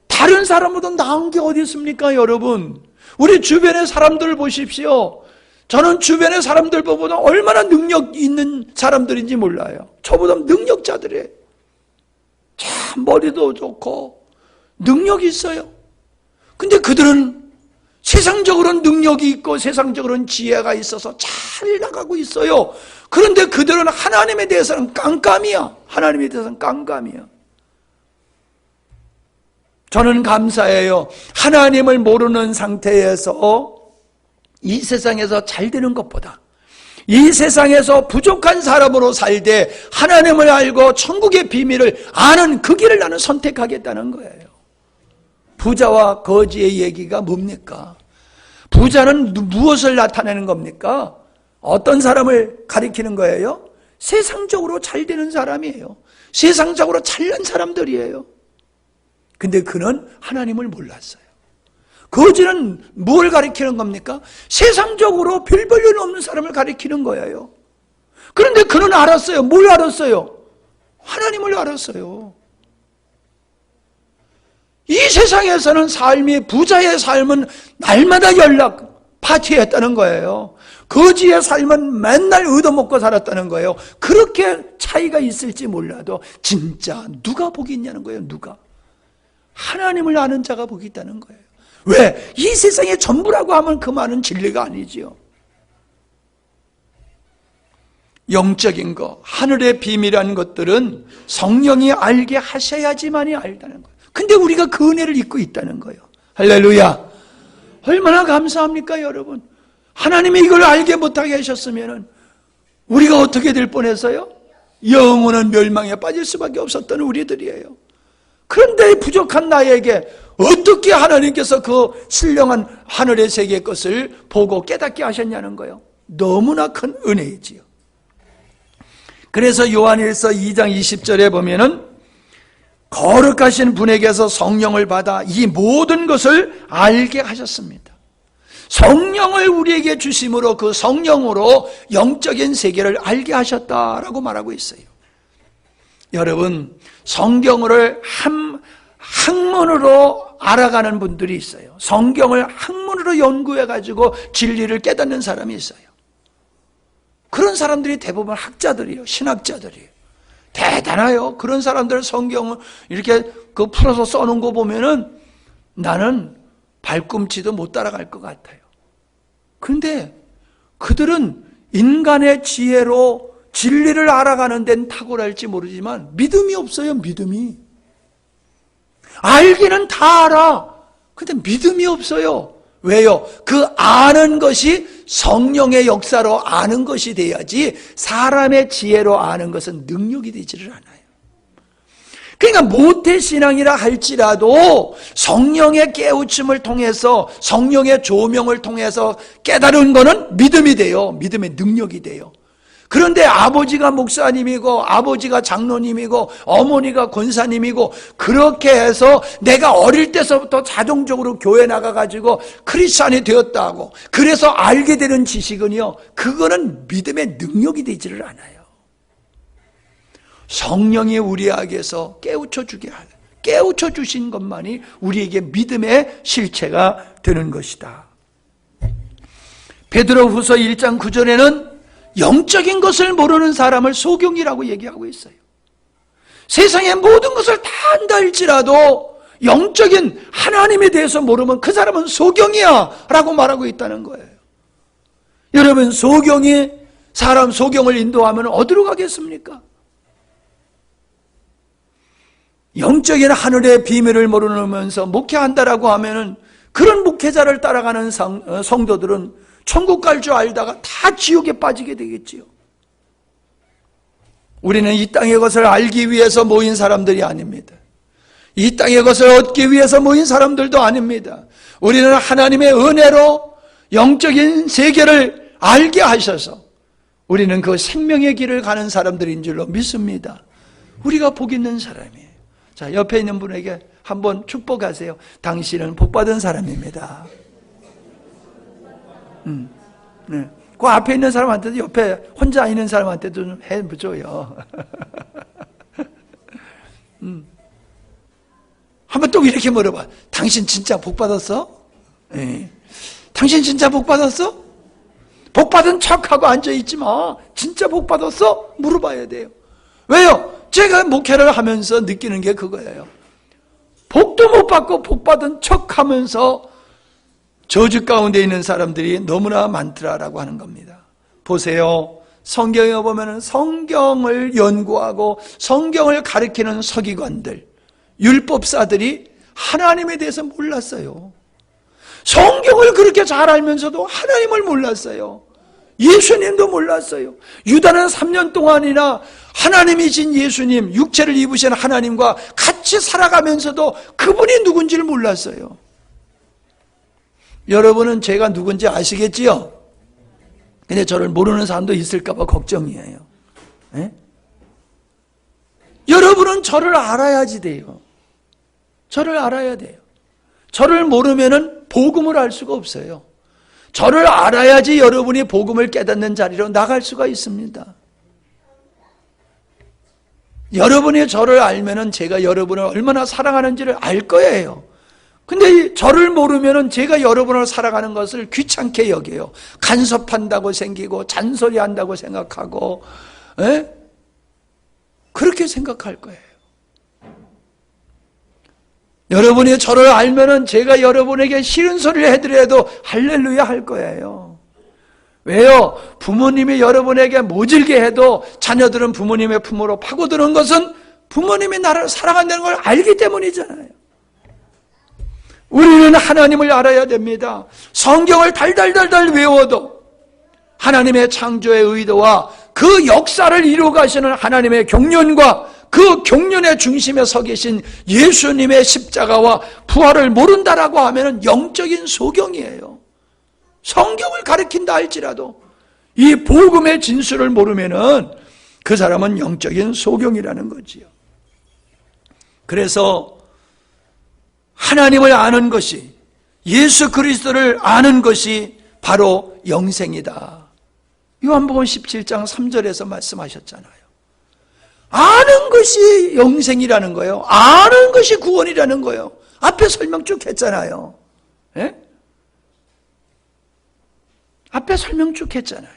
다른 사람보다 나은 게 어디 있습니까, 여러분? 우리 주변의 사람들을 보십시오. 저는 주변의 사람들 보고도 얼마나 능력 있는 사람들인지 몰라요. 저보다 능력자들이에요. 참 머리도 좋고 능력이 있어요. 근데 그들은 세상적으로는 능력이 있고 세상적으로는 지혜가 있어서 잘 나가고 있어요. 그런데 그들은 하나님에 대해서는 깜깜이야. 하나님에 대해서는 깜깜이야. 저는 감사해요. 하나님을 모르는 상태에서 이 세상에서 잘 되는 것보다 이 세상에서 부족한 사람으로 살되 하나님을 알고 천국의 비밀을 아는 그 길을 나는 선택하겠다는 거예요. 부자와 거지의 얘기가 뭡니까? 부자는 무엇을 나타내는 겁니까? 어떤 사람을 가리키는 거예요? 세상적으로 잘 되는 사람이에요. 세상적으로 잘난 사람들이에요. 근데 그는 하나님을 몰랐어요. 거지는 뭘 가리키는 겁니까? 세상적으로 별 볼일 없는 사람을 가리키는 거예요. 그런데 그는 알았어요. 뭘 알았어요? 하나님을 알았어요. 이 세상에서는 삶이, 부자의 삶은 날마다 연락, 파티했다는 거예요. 거지의 삶은 맨날 얻어먹고 살았다는 거예요. 그렇게 차이가 있을지 몰라도 진짜 누가 복이 있냐는 거예요. 누가? 하나님을 아는 자가 복이 있다는 거예요. 왜? 이 세상의 전부라고 하면 그 말은 진리가 아니지요. 영적인 것, 하늘의 비밀이라는 것들은 성령이 알게 하셔야지만이 알다는 거예요. 근데 우리가 그 은혜를 잊고 있다는 거예요. 할렐루야. 얼마나 감사합니까, 여러분? 하나님이 이걸 알게 못하게 하셨으면 우리가 어떻게 될 뻔했어요? 영원한 멸망에 빠질 수밖에 없었던 우리들이에요. 그런데 부족한 나에게 어떻게 하나님께서 그 신령한 하늘의 세계의 것을 보고 깨닫게 하셨냐는 거예요. 너무나 큰 은혜이지요. 그래서 요한일서 2장 20절에 보면은 거룩하신 분에게서 성령을 받아 이 모든 것을 알게 하셨습니다. 성령을 우리에게 주심으로 그 성령으로 영적인 세계를 알게 하셨다라고 말하고 있어요. 여러분, 성경을 학문으로 알아가는 분들이 있어요. 성경을 학문으로 연구해가지고 진리를 깨닫는 사람이 있어요. 그런 사람들이 대부분 학자들이에요. 신학자들이에요. 대단해요. 그런 사람들 성경을 이렇게 풀어서 써놓은 거 보면은 나는 발꿈치도 못 따라갈 것 같아요. 그런데 그들은 인간의 지혜로 진리를 알아가는 데는 탁월할지 모르지만 믿음이 없어요. 믿음이. 알기는 다 알아. 근데 믿음이 없어요. 왜요? 그 아는 것이 성령의 역사로 아는 것이 돼야지 사람의 지혜로 아는 것은 능력이 되지를 않아요. 그러니까 모태신앙이라 할지라도 성령의 깨우침을 통해서 성령의 조명을 통해서 깨달은 거는 믿음이 돼요. 믿음의 능력이 돼요. 그런데 아버지가 목사님이고 아버지가 장로님이고 어머니가 권사님이고 그렇게 해서 내가 어릴 때서부터 자동적으로 교회 나가가지고 크리스찬이 되었다고 그래서 알게 되는 지식은요, 그거는 믿음의 능력이 되지를 않아요. 성령이 우리에게서 깨우쳐 주신 것만이 우리에게 믿음의 실체가 되는 것이다. 베드로후서 1장 9절에는 영적인 것을 모르는 사람을 소경이라고 얘기하고 있어요. 세상의 모든 것을 다 안다 할지라도 영적인 하나님에 대해서 모르면 그 사람은 소경이야 라고 말하고 있다는 거예요. 여러분, 소경이 사람 소경을 인도하면 어디로 가겠습니까? 영적인 하늘의 비밀을 모르면서 목회한다라고 하면은 그런 목회자를 따라가는 성도들은 천국 갈 줄 알다가 다 지옥에 빠지게 되겠지요. 우리는 이 땅의 것을 알기 위해서 모인 사람들이 아닙니다. 이 땅의 것을 얻기 위해서 모인 사람들도 아닙니다. 우리는 하나님의 은혜로 영적인 세계를 알게 하셔서 우리는 그 생명의 길을 가는 사람들인 줄로 믿습니다. 우리가 복 있는 사람이에요. 자, 옆에 있는 분에게 한번 축복하세요. 당신은 복받은 사람입니다. 네. 그 앞에 있는 사람한테도 옆에 혼자 있는 사람한테도 좀 해줘요. 한번 또 이렇게 물어봐. 당신 진짜 복 받았어? 네. 당신 진짜 복 받았어? 복 받은 척하고 앉아있지 마. 진짜 복 받았어? 물어봐야 돼요. 왜요? 제가 목회를 하면서 느끼는 게 그거예요. 복도 못 받고 복 받은 척하면서 저주 가운데 있는 사람들이 너무나 많더라라고 하는 겁니다. 보세요. 성경에 보면 성경을 연구하고 성경을 가르치는 서기관들, 율법사들이 하나님에 대해서 몰랐어요. 성경을 그렇게 잘 알면서도 하나님을 몰랐어요. 예수님도 몰랐어요. 유다는 3년 동안이나 하나님이신 예수님, 육체를 입으신 하나님과 같이 살아가면서도 그분이 누군지를 몰랐어요. 여러분은 제가 누군지 아시겠지요? 근데 저를 모르는 사람도 있을까 봐 걱정이에요. 네? 여러분은 저를 알아야지 돼요. 저를 알아야 돼요. 저를 모르면은 복음을 알 수가 없어요. 저를 알아야지 여러분이 복음을 깨닫는 자리로 나갈 수가 있습니다. 여러분이 저를 알면은 제가 여러분을 얼마나 사랑하는지를 알 거예요. 근데 저를 모르면은 제가 여러분을 사랑하는 것을 귀찮게 여겨요. 간섭한다고 생기고 잔소리한다고 생각하고, 그렇게 생각할 거예요. 여러분이 저를 알면은 제가 여러분에게 싫은 소리를 해드려도 할렐루야 할 거예요. 왜요? 부모님이 여러분에게 모질게 해도 자녀들은 부모님의 품으로 파고드는 것은 부모님이 나를 사랑한다는 걸 알기 때문이잖아요. 우리는 하나님을 알아야 됩니다. 성경을 달달달달 외워도 하나님의 창조의 의도와 그 역사를 이루어 가시는 하나님의 경륜과 그 경륜의 중심에 서 계신 예수님의 십자가와 부활을 모른다라고 하면 영적인 소경이에요. 성경을 가르친다 할지라도 이 복음의 진수를 모르면은 그 사람은 영적인 소경이라는 거지요. 그래서 하나님을 아는 것이, 예수 그리스도를 아는 것이 바로 영생이다. 요한복음 17장 3절에서 말씀하셨잖아요. 아는 것이 영생이라는 거예요. 아는 것이 구원이라는 거예요. 앞에 설명 쭉 했잖아요. 예? 앞에 설명 쭉 했잖아요.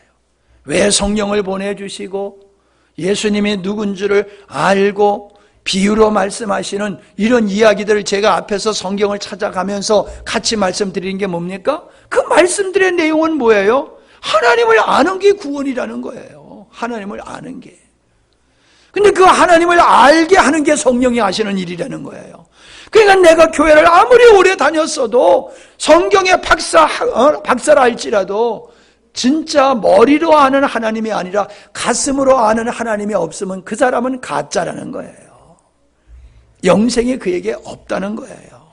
왜 성령을 보내주시고 예수님이 누군 줄을 알고 비유로 말씀하시는 이런 이야기들을 제가 앞에서 성경을 찾아가면서 같이 말씀드리는 게 뭡니까? 그 말씀들의 내용은 뭐예요? 하나님을 아는 게 구원이라는 거예요. 하나님을 아는 게. 근데 그 하나님을 알게 하는 게 성령이 하시는 일이라는 거예요. 그러니까 내가 교회를 아무리 오래 다녔어도 성경의 박사라 할지라도 진짜 머리로 아는 하나님이 아니라 가슴으로 아는 하나님이 없으면 그 사람은 가짜라는 거예요. 영생이 그에게 없다는 거예요.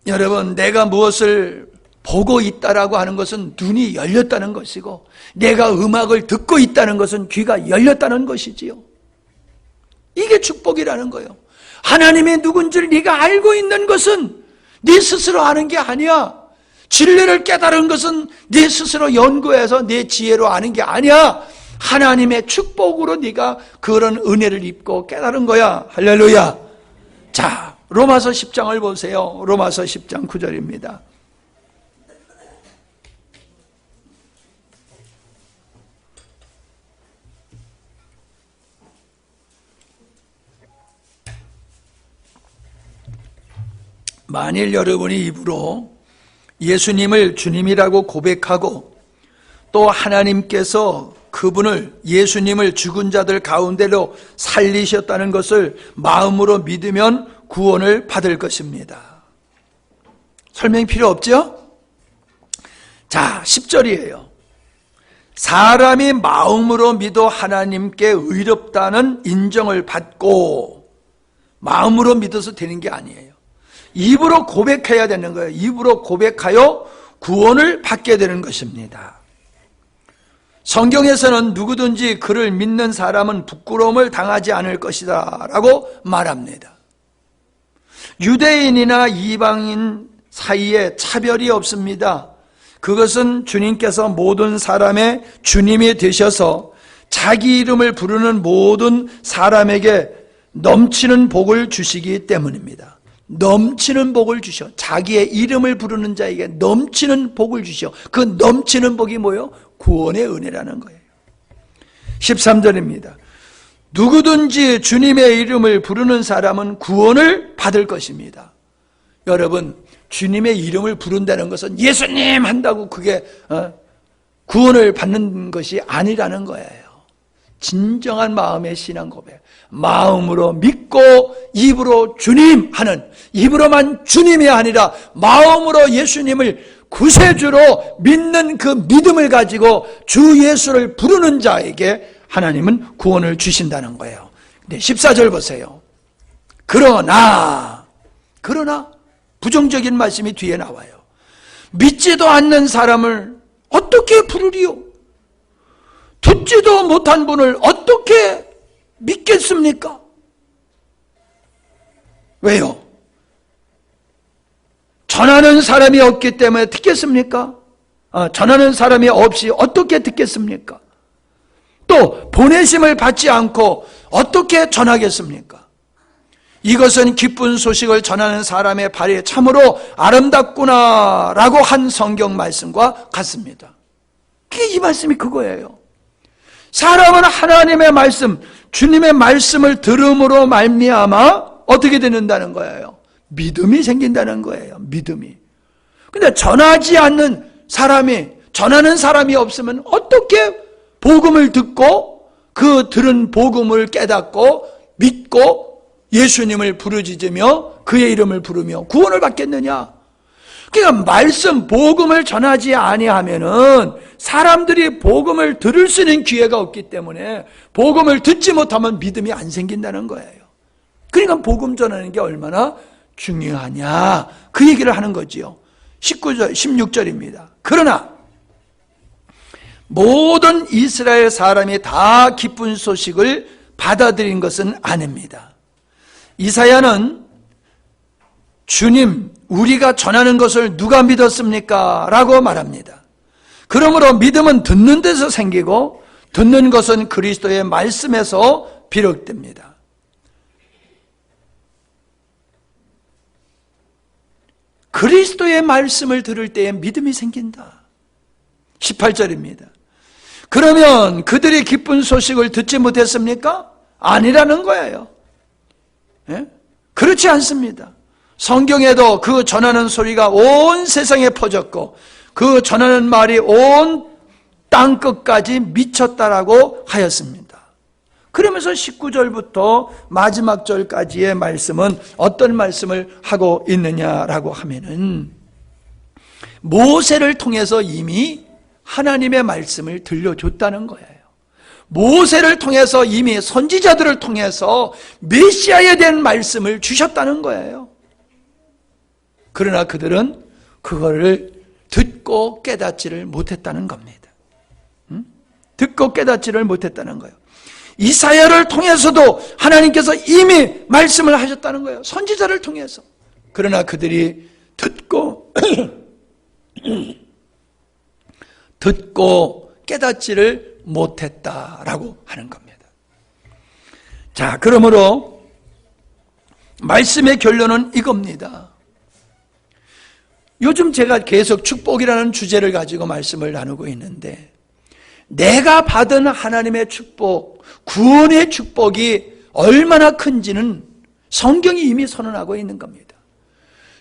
여러분, 내가 무엇을 보고 있다라고 하는 것은 눈이 열렸다는 것이고, 내가 음악을 듣고 있다는 것은 귀가 열렸다는 것이지요. 이게 축복이라는 거예요. 하나님이 누군지를 네가 알고 있는 것은 네 스스로 아는 게 아니야. 진리를 깨달은 것은 네 스스로 연구해서 내 지혜로 아는 게 아니야. 하나님의 축복으로 네가 그런 은혜를 입고 깨달은 거야. 할렐루야. 자, 로마서 10장을 보세요. 로마서 10장 9절입니다. 만일 여러분이 입으로 예수님을 주님이라고 고백하고 또 하나님께서 그분을, 예수님을 죽은 자들 가운데로 살리셨다는 것을 마음으로 믿으면 구원을 받을 것입니다. 설명이 필요 없죠? 자, 10절이에요. 사람이 마음으로 믿어 하나님께 의롭다는 인정을 받고, 마음으로 믿어서 되는 게 아니에요. 입으로 고백해야 되는 거예요. 입으로 고백하여 구원을 받게 되는 것입니다. 성경에서는 누구든지 그를 믿는 사람은 부끄러움을 당하지 않을 것이다 라고 말합니다. 유대인이나 이방인 사이에 차별이 없습니다. 그것은 주님께서 모든 사람의 주님이 되셔서 자기 이름을 부르는 모든 사람에게 넘치는 복을 주시기 때문입니다. 넘치는 복을 주셔. 자기의 이름을 부르는 자에게 넘치는 복을 주셔. 그 넘치는 복이 뭐예요? 구원의 은혜라는 거예요. 13절입니다. 누구든지 주님의 이름을 부르는 사람은 구원을 받을 것입니다. 여러분, 주님의 이름을 부른다는 것은 예수님 한다고 그게 구원을 받는 것이 아니라는 거예요. 진정한 마음의 신앙 고백, 마음으로 믿고 입으로 주님 하는, 입으로만 주님이 아니라 마음으로 예수님을 구세주로 믿는 그 믿음을 가지고 주 예수를 부르는 자에게 하나님은 구원을 주신다는 거예요. 근데 14절 보세요. 그러나 부정적인 말씀이 뒤에 나와요. 믿지도 않는 사람을 어떻게 부르리요? 듣지도 못한 분을 어떻게 믿겠습니까? 왜요? 전하는 사람이 없기 때문에 듣겠습니까? 전하는 사람이 없이 어떻게 듣겠습니까? 또 또 보내심을 받지 않고 어떻게 전하겠습니까? 이것은 기쁜 소식을 전하는 사람의 발이 참으로 아름답구나라고 한 성경 말씀과 같습니다. 이 말씀이 그거예요. 사람은 하나님의 말씀, 주님의 말씀을 들음으로 말미암아 어떻게 되는다는 거예요? 믿음이 생긴다는 거예요. 믿음이. 근데 전하지 않는 사람이, 전하는 사람이 없으면 어떻게 복음을 듣고 그 들은 복음을 깨닫고 믿고 예수님을 부르짖으며 그의 이름을 부르며 구원을 받겠느냐? 그러니까 말씀, 복음을 전하지 아니하면은 사람들이 복음을 들을 수 있는 기회가 없기 때문에 복음을 듣지 못하면 믿음이 안 생긴다는 거예요. 그러니까 복음 전하는 게 얼마나 중요하냐 그 얘기를 하는 거지요. 19절, 16절입니다. 그러나 모든 이스라엘 사람이 다 기쁜 소식을 받아들인 것은 아닙니다. 이사야는 주님, 우리가 전하는 것을 누가 믿었습니까? 라고 말합니다. 그러므로 믿음은 듣는 데서 생기고 듣는 것은 그리스도의 말씀에서 비롯됩니다. 그리스도의 말씀을 들을 때에 믿음이 생긴다. 18절입니다. 그러면 그들이 기쁜 소식을 듣지 못했습니까? 아니라는 거예요. 예? 그렇지 않습니다. 성경에도 그 전하는 소리가 온 세상에 퍼졌고 그 전하는 말이 온 땅끝까지 미쳤다라고 하였습니다. 그러면서 19절부터 마지막 절까지의 말씀은 어떤 말씀을 하고 있느냐라고 하면은 모세를 통해서 이미 하나님의 말씀을 들려줬다는 거예요. 모세를 통해서 이미 선지자들을 통해서 메시아에 대한 말씀을 주셨다는 거예요. 그러나 그들은 그거를 듣고 깨닫지를 못했다는 겁니다. 듣고 깨닫지를 못했다는 거예요. 이사야를 통해서도 하나님께서 이미 말씀을 하셨다는 거예요. 선지자를 통해서. 그러나 그들이 듣고 듣고 깨닫지를 못했다라고 하는 겁니다. 자, 그러므로 말씀의 결론은 이겁니다. 요즘 제가 계속 축복이라는 주제를 가지고 말씀을 나누고 있는데 내가 받은 하나님의 축복, 구원의 축복이 얼마나 큰지는 성경이 이미 선언하고 있는 겁니다.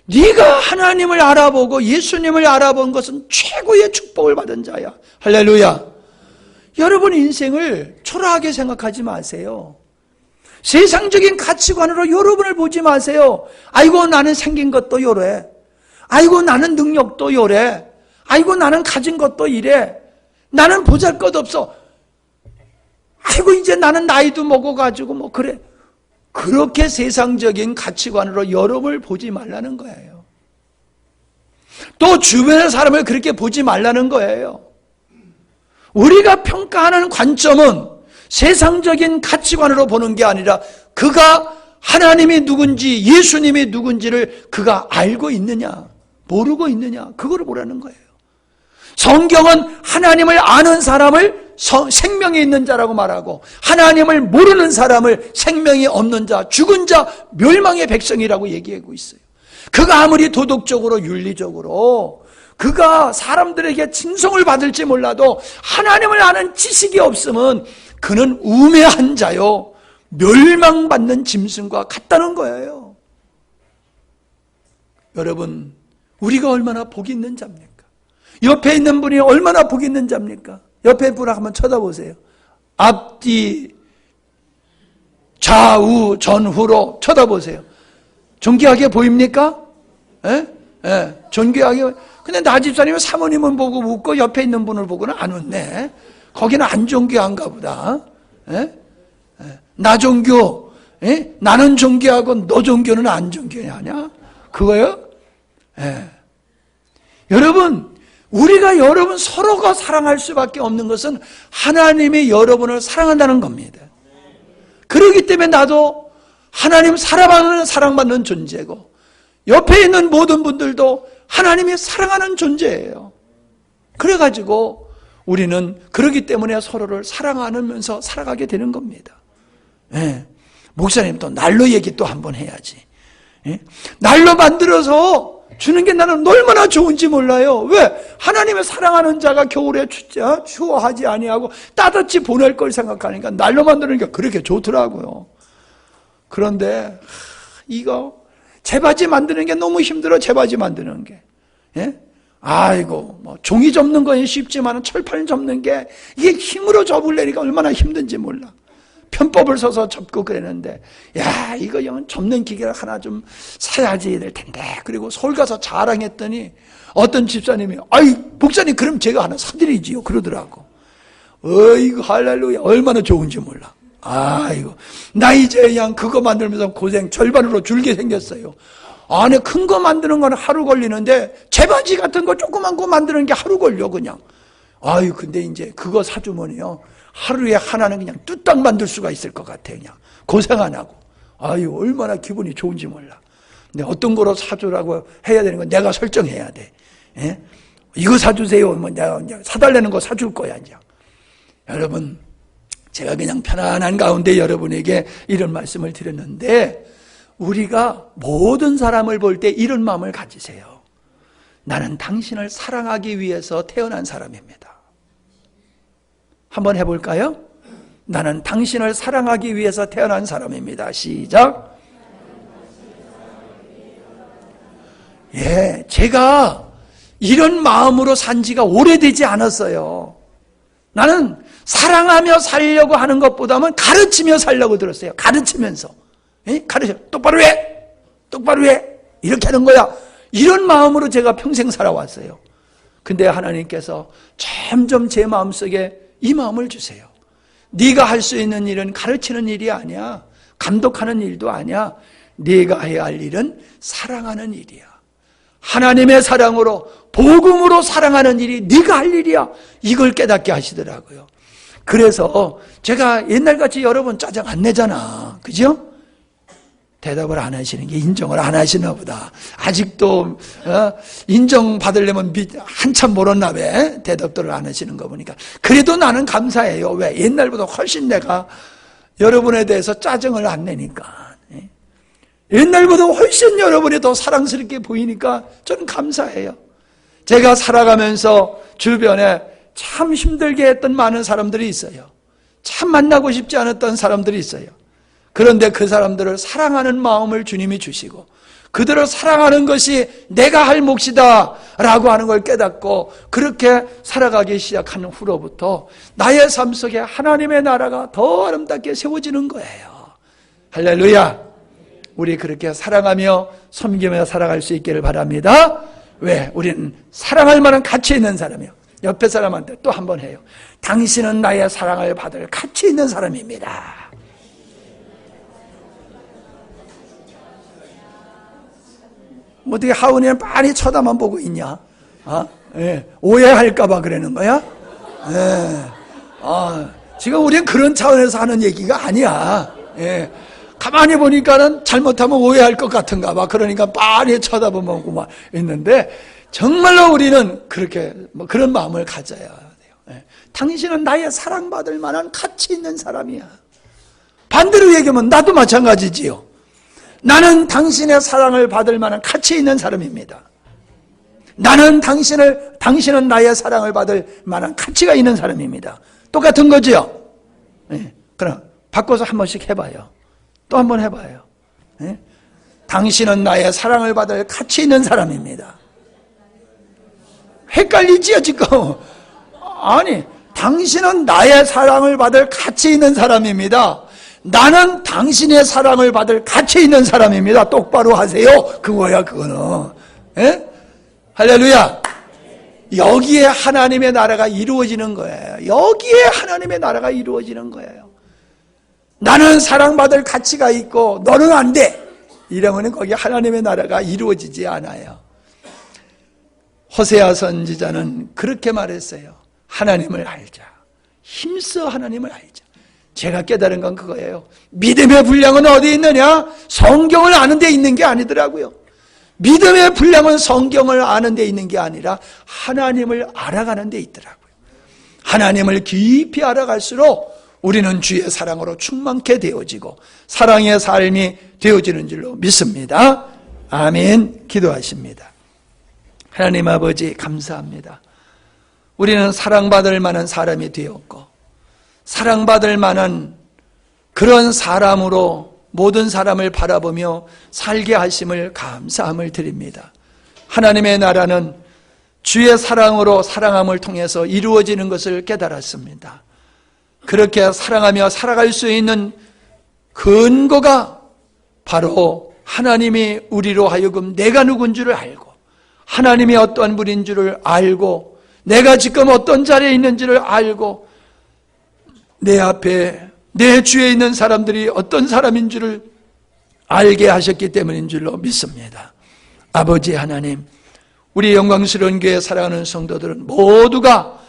네가 하나님을 알아보고 예수님을 알아본 것은 최고의 축복을 받은 자야. 할렐루야. 여러분 인생을 초라하게 생각하지 마세요. 세상적인 가치관으로 여러분을 보지 마세요. 아이고 나는 생긴 것도 요래. 아이고 나는 능력도 요래. 아이고 나는 가진 것도 이래. 나는 보잘것없어. 아이고 이제 나는 나이도 먹어가지고 뭐 그래. 그렇게 세상적인 가치관으로 여러분을 보지 말라는 거예요. 또 주변의 사람을 그렇게 보지 말라는 거예요. 우리가 평가하는 관점은 세상적인 가치관으로 보는 게 아니라 그가 하나님이 누군지 예수님이 누군지를 그가 알고 있느냐 모르고 있느냐 그거를 보라는 거예요. 성경은 하나님을 아는 사람을 생명이 있는 자라고 말하고 하나님을 모르는 사람을 생명이 없는 자, 죽은 자, 멸망의 백성이라고 얘기하고 있어요. 그가 아무리 도덕적으로 윤리적으로 그가 사람들에게 칭송을 받을지 몰라도 하나님을 아는 지식이 없으면 그는 우매한 자요 멸망받는 짐승과 같다는 거예요. 여러분 우리가 얼마나 복이 있는 자입니까? 옆에 있는 분이 얼마나 복이 있는 자입니까? 옆에 분을 한번 쳐다보세요. 앞뒤 좌우 전후로 쳐다보세요. 존귀하게 보입니까? 예? 예, 존귀하게. 근데 나 집사님은 사모님은 보고 웃고 옆에 있는 분을 보고는 안 웃네. 거기는 안 존귀한가 보다. 예? 예. 나 존귀, 예? 나는 존귀하고 너 존귀는 안 존귀하냐? 그거요? 예. 여러분, 우리가 여러분 서로가 사랑할 수밖에 없는 것은 하나님이 여러분을 사랑한다는 겁니다. 그렇기 때문에 나도 하나님 사랑받는 존재고 옆에 있는 모든 분들도 하나님이 사랑하는 존재예요. 그래가지고 우리는 그러기 때문에 서로를 사랑하면서 살아가게 되는 겁니다. 예. 목사님 또 난로 얘기 또 한번 해야지. 예? 난로 만들어서 주는 게 나는 얼마나 좋은지 몰라요. 왜? 하나님의 사랑하는 자가 겨울에 추워하지 아니하고 따뜻이 보낼 걸 생각하니까 난로 만드는 게 그렇게 좋더라고요. 그런데 이거 재바지 만드는 게 너무 힘들어. 재바지 만드는 게. 예? 아이고 뭐 종이 접는 건 쉽지만 철판 접는 게 이게 힘으로 접으려니까 얼마나 힘든지 몰라. 편법을 써서 접고 그랬는데, 야, 이거 접는 기계를 하나 좀 사야지 될 텐데. 그리고 서울 가서 자랑했더니 어떤 집사님이, 아이, 목사님, 그럼 제가 하나 사드리지요. 그러더라고. 어이구, 할렐루야. 얼마나 좋은지 몰라. 아이고, 나 이제 그냥 그거 만들면서 고생 절반으로 줄게 생겼어요. 안에 큰 거 만드는 건 하루 걸리는데, 재바지 같은 거 조그만 거 만드는 게 하루 걸려, 그냥. 아유, 근데 이제 그거 사주면요. 하루에 하나는 그냥 뚝딱 만들 수가 있을 것 같아. 그냥 고생 안 하고. 아유, 얼마나 기분이 좋은지 몰라. 근데 어떤 거로 사주라고 해야 되는 건 내가 설정해야 돼. 예? 이거 사주세요. 뭐 내가 이제 사달라는 거 사줄 거야 이제. 여러분, 제가 그냥 편안한 가운데 여러분에게 이런 말씀을 드렸는데, 우리가 모든 사람을 볼 때 이런 마음을 가지세요. 나는 당신을 사랑하기 위해서 태어난 사람입니다. 한번 해볼까요? 나는 당신을 사랑하기 위해서 태어난 사람입니다. 시작. 예, 제가 이런 마음으로 산 지가 오래되지 않았어요. 나는 사랑하며 살려고 하는 것보다는 가르치며 살려고 들었어요. 가르치면서. 예? 가르쳐. 똑바로 해! 똑바로 해! 이렇게 하는 거야. 이런 마음으로 제가 평생 살아왔어요. 근데 하나님께서 점점 제 마음속에 이 마음을 주세요. 네가 할 수 있는 일은 가르치는 일이 아니야. 감독하는 일도 아니야. 네가 해야 할 일은 사랑하는 일이야. 하나님의 사랑으로 복음으로 사랑하는 일이 네가 할 일이야. 이걸 깨닫게 하시더라고요. 그래서 제가 옛날같이 여러분 짜증 안 내잖아. 그죠? 대답을 안 하시는 게 인정을 안 하시나 보다. 아직도 인정받으려면 한참 멀었나 봐. 대답들을 안 하시는 거 보니까. 그래도 나는 감사해요. 왜? 옛날보다 훨씬 내가 여러분에 대해서 짜증을 안 내니까. 옛날보다 훨씬 여러분이 더 사랑스럽게 보이니까 저는 감사해요. 제가 살아가면서 주변에 참 힘들게 했던 많은 사람들이 있어요. 참 만나고 싶지 않았던 사람들이 있어요. 그런데 그 사람들을 사랑하는 마음을 주님이 주시고 그들을 사랑하는 것이 내가 할 몫이다 라고 하는 걸 깨닫고 그렇게 살아가기 시작한 후로부터 나의 삶 속에 하나님의 나라가 더 아름답게 세워지는 거예요. 할렐루야. 우리 그렇게 사랑하며 섬기며 살아갈 수 있기를 바랍니다. 왜? 우리는 사랑할 만한 가치 있는 사람이요. 옆에 사람한테 또 한 번 해요. 당신은 나의 사랑을 받을 가치 있는 사람입니다. 어떻게 하은이는 빤히 쳐다만 보고 있냐? 예. 오해할까봐 그러는 거야? 예. 지금 우리는 그런 차원에서 하는 얘기가 아니야. 예. 가만히 보니까는 잘못하면 오해할 것 같은가 봐. 그러니까 빤히 쳐다보고 막 있는데, 정말로 우리는 그렇게, 그런 마음을 가져야 돼요. 예. 당신은 나의 사랑받을 만한 가치 있는 사람이야. 반대로 얘기하면 나도 마찬가지지요. 나는 당신의 사랑을 받을 만한 가치 있는 사람입니다. 당신은 나의 사랑을 받을 만한 가치가 있는 사람입니다. 똑같은 거죠? 네. 그럼 바꿔서 한 번씩 해봐요. 또 한 번 해봐요. 네? 당신은 나의 사랑을 받을 가치 있는 사람입니다. 헷갈리지요, 지금? 아니, 당신은 나의 사랑을 받을 가치 있는 사람입니다. 나는 당신의 사랑을 받을 가치 있는 사람입니다. 똑바로 하세요. 그거야, 그거는. 예? 할렐루야. 여기에 하나님의 나라가 이루어지는 거예요. 여기에 하나님의 나라가 이루어지는 거예요. 나는 사랑받을 가치가 있고 너는 안 돼. 이러면 거기 하나님의 나라가 이루어지지 않아요. 호세아 선지자는 그렇게 말했어요. 하나님을 알자. 힘써 하나님을 알자. 제가 깨달은 건 그거예요. 믿음의 분량은 어디 있느냐? 성경을 아는 데 있는 게 아니더라고요. 믿음의 분량은 성경을 아는 데 있는 게 아니라 하나님을 알아가는 데 있더라고요. 하나님을 깊이 알아갈수록 우리는 주의 사랑으로 충만케 되어지고 사랑의 삶이 되어지는 줄로 믿습니다. 아멘. 기도하십니다. 하나님 아버지 감사합니다. 우리는 사랑받을 만한 사람이 되었고 사랑받을 만한 그런 사람으로 모든 사람을 바라보며 살게 하심을 감사함을 드립니다. 하나님의 나라는 주의 사랑으로 사랑함을 통해서 이루어지는 것을 깨달았습니다. 그렇게 사랑하며 살아갈 수 있는 근거가 바로 하나님이 우리로 하여금 내가 누군 줄을 알고 하나님이 어떠한 분인 줄을 알고 내가 지금 어떤 자리에 있는지를 알고 내 앞에 내 주위에 있는 사람들이 어떤 사람인 줄을 알게 하셨기 때문인 줄로 믿습니다. 아버지 하나님, 우리 영광스러운 교회 사랑하는 성도들은 모두가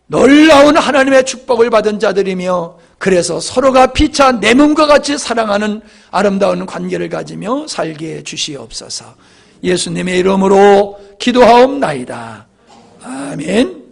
놀라운 하나님의 축복을 받은 자들이며 그래서 서로가 피차 내 몸과 같이 사랑하는 아름다운 관계를 가지며 살게 해 주시옵소서. 예수님의 이름으로 기도하옵나이다. 아멘.